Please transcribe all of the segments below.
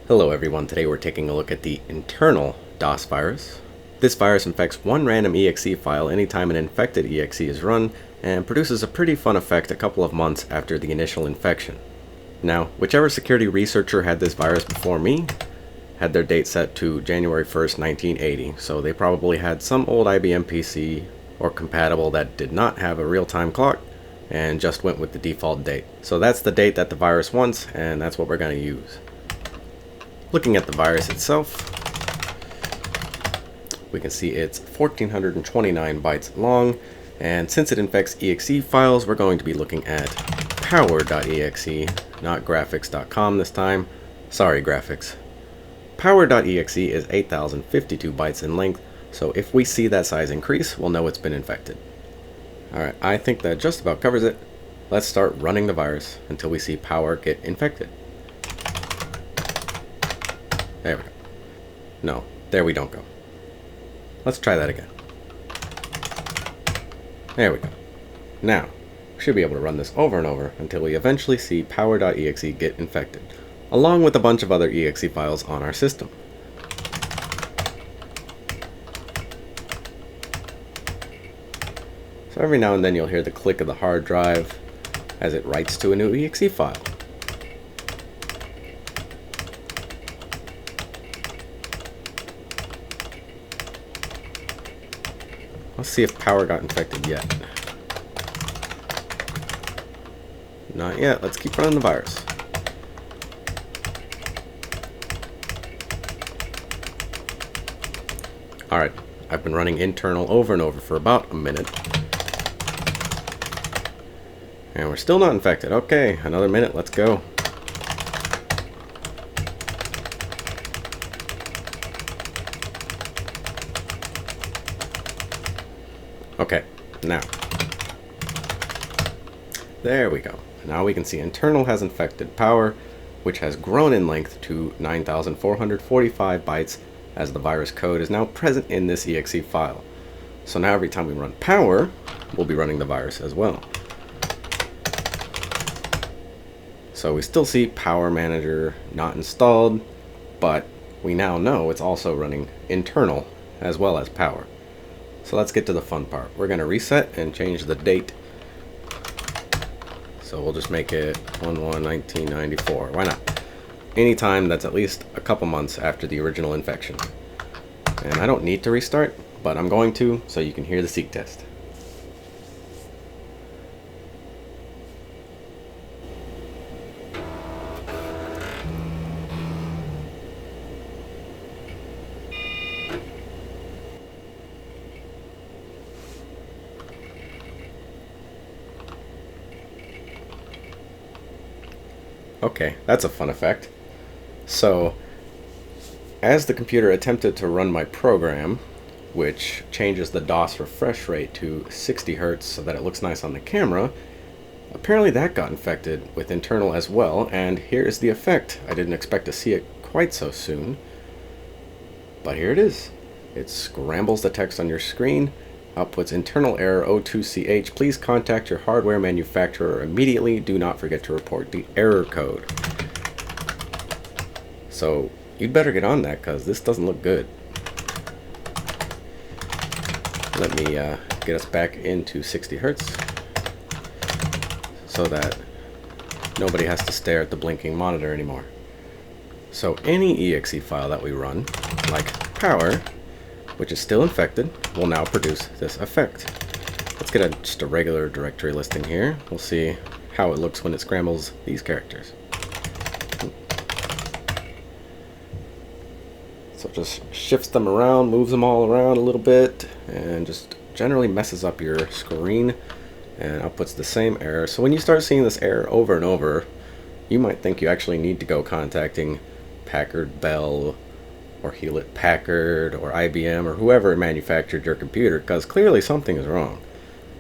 Hello everyone, today we're taking a look at the internal DOS virus. This virus infects one random exe file anytime an infected exe is run, and produces a pretty fun effect a couple of months after the initial infection. Now, whichever security researcher had this virus before me had their date set to January 1st, 1980, so they probably had some old IBM PC or compatible that did not have a real-time clock and just went with the default date. So that's the date that the virus wants, and that's what we're going to use. Looking at the virus itself, we can see it's 1429 bytes long, and since it infects exe files, we're going to be looking at power.exe, not graphics.com this time. Sorry, graphics. Power.exe is 8052 bytes in length, so if we see that size increase, we'll know it's been infected. Alright, I think that just about covers it. Let's start running the virus until we see power get infected. There we go. No, there we don't go. Let's try that again. There we go. Now, we should be able to run this over and over until we eventually see power.exe get infected, along with a bunch of other exe files on our system. So every now and then you'll hear the click of the hard drive as it writes to a new exe file. Let's see if power got infected yet. Not yet. Let's keep running the virus. Alright, I've been running internal over and over for about a minute. And we're still not infected. Okay, another minute. Let's go. Okay, now, there we go. Now we can see internal has infected power, which has grown in length to 9,445 bytes, as the virus code is now present in this exe file. So now every time we run power, we'll be running the virus as well. So we still see Power Manager not installed, but we now know it's also running internal as well as power. So let's get to the fun part. We're going to reset and change the date. So we'll just make it 1/1/1994. Why not? Anytime that's at least a couple months after the original infection. And I don't need to restart, but I'm going to so you can hear the seek test. Okay, that's a fun effect. So, as the computer attempted to run my program, which changes the DOS refresh rate to 60 Hz so that it looks nice on the camera, apparently that got infected with internal as well, and here is the effect. I didn't expect to see it quite so soon, but here it is. It scrambles the text on your screen, outputs internal error O2CH. Please contact your hardware manufacturer immediately. Do not forget to report the error code. So you'd better get on that because this doesn't look good. Let me get us back into 60 Hz so that nobody has to stare at the blinking monitor anymore. So any exe file that we run, like power, which is still infected, will now produce this effect. Let's get just a regular directory listing here. We'll see how it looks when it scrambles these characters. So it just shifts them around, moves them all around a little bit, and just generally messes up your screen and outputs the same error. So when you start seeing this error over and over, you might think you actually need to go contacting Packard Bell or Hewlett-Packard, or IBM, or whoever manufactured your computer, because clearly something is wrong.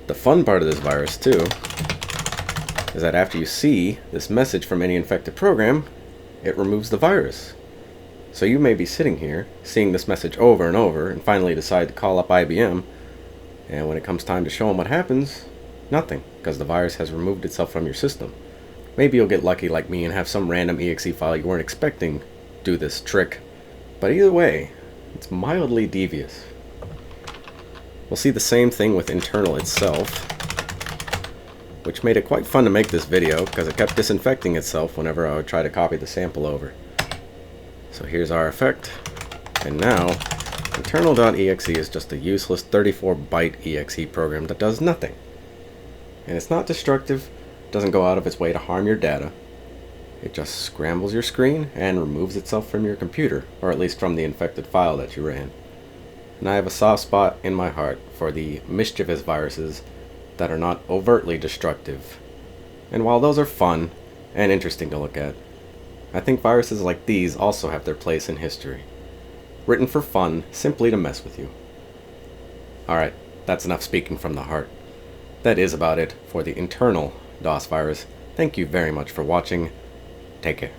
The fun part of this virus, too, is that after you see this message from any infected program, it removes the virus. So you may be sitting here, seeing this message over and over, and finally decide to call up IBM, and when it comes time to show them what happens, nothing, because the virus has removed itself from your system. Maybe you'll get lucky like me and have some random exe file you weren't expecting do this trick. But either way, it's mildly devious. We'll see the same thing with internal itself, which made it quite fun to make this video because it kept disinfecting itself whenever I would try to copy the sample over. So here's our effect, and now internal.exe is just a useless 34-byte exe program that does nothing. And it's not destructive, doesn't go out of its way to harm your data. It just scrambles your screen and removes itself from your computer, or at least from the infected file that you ran. And I have a soft spot in my heart for the mischievous viruses that are not overtly destructive. And while those are fun and interesting to look at, I think viruses like these also have their place in history. Written for fun, simply to mess with you. Alright, that's enough speaking from the heart. That is about it for the internal DOS virus. Thank you very much for watching. Take care.